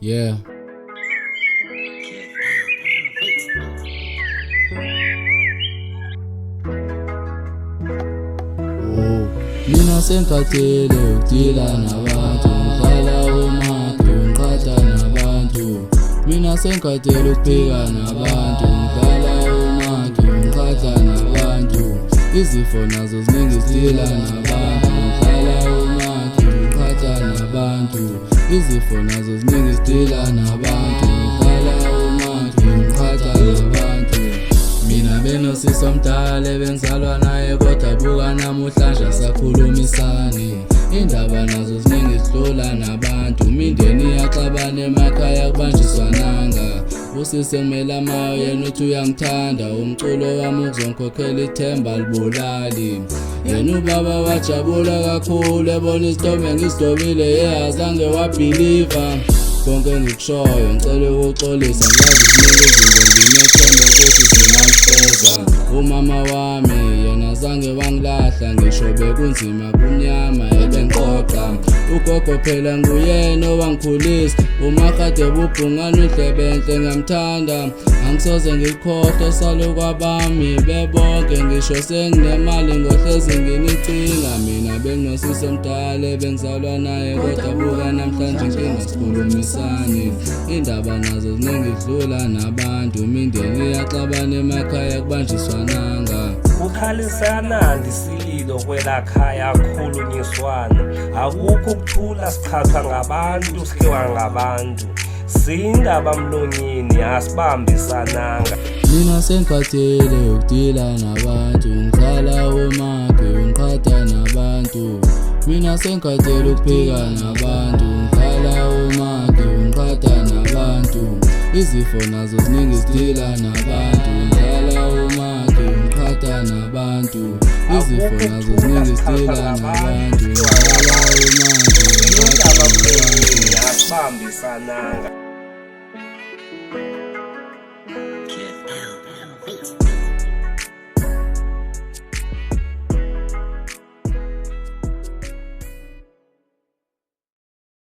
Yeah. Mina sengikhathele ukudila nabantu, ngihlala umakhi ngiqhatha nabantu. Mina sengikhathele ukuphika nabantu, ngihlala umakhi ngiqhatha nabantu. Izifo nazo ziningi sidila nabantu, ngihlala umakhi ngiqhatha nabantu. Izifo nazo ziningi sidila nabantu, ngihlala umakhi ngiqhatha nabantu. Mina benosisi omdala ebengizalwa naye kodwa buka namuhlanje asakhulumisani. Indaba nazo ziningi sidlula nabantu, imindeni iyaxabana emakhaya kubanjiswananga. Usisi engimele amayo yena uthi uyangithanda, umculo wami ukuzongikhokhela ithemba libulali. Yena ubaba wajabula kakhulu ebona isithombe ngisidobile, azange wabhiliva konke engikushoyo. Ngicela ukuxolisa, ngiyazi ziningi izinto nginethemba ukuthi zingangifeza. Umama wami yena azange wangilahla, ngisho bekunzima kumnyama ebengixoxa. Ugogo phela nguyena owangikhulisa, umakade bubhungane udlebe enhle ngamthanda. Angisoze ngikhohlwe salo kwabami bebonke, ngisho senginemali ngohlezi nginicinga. Mina benginosisi omdala ebengizalwa naye kodwa buka namhlanje ngingasikhulumisani. Indaba nazo ziningi sidlula nabantu, imindeni iyaxabana emakhaya kubanjiswananga. Kukhalisana ndisililo kwela khaya khulunyiswana, akukho ukuthula sichathwa ngabantu sikhiwa ngabantu. Siyindaba mlonyeni asibambisananga. Mina sengikhathele ukudila nabantu, ngihlala umakhi ngiqhatha nabantu. Mina sengikhathele ukuphika nabantu, ngihlala umakhi ngiqhatha nabantu. Izifo nazo ziningi sidila nabantu, ngihlala umakhi ngiqhatha nabantu. Izifo nazo ziningi sidila nabantu, ngihlala umakhi ngiqhatha nabantu. Asibambisananga.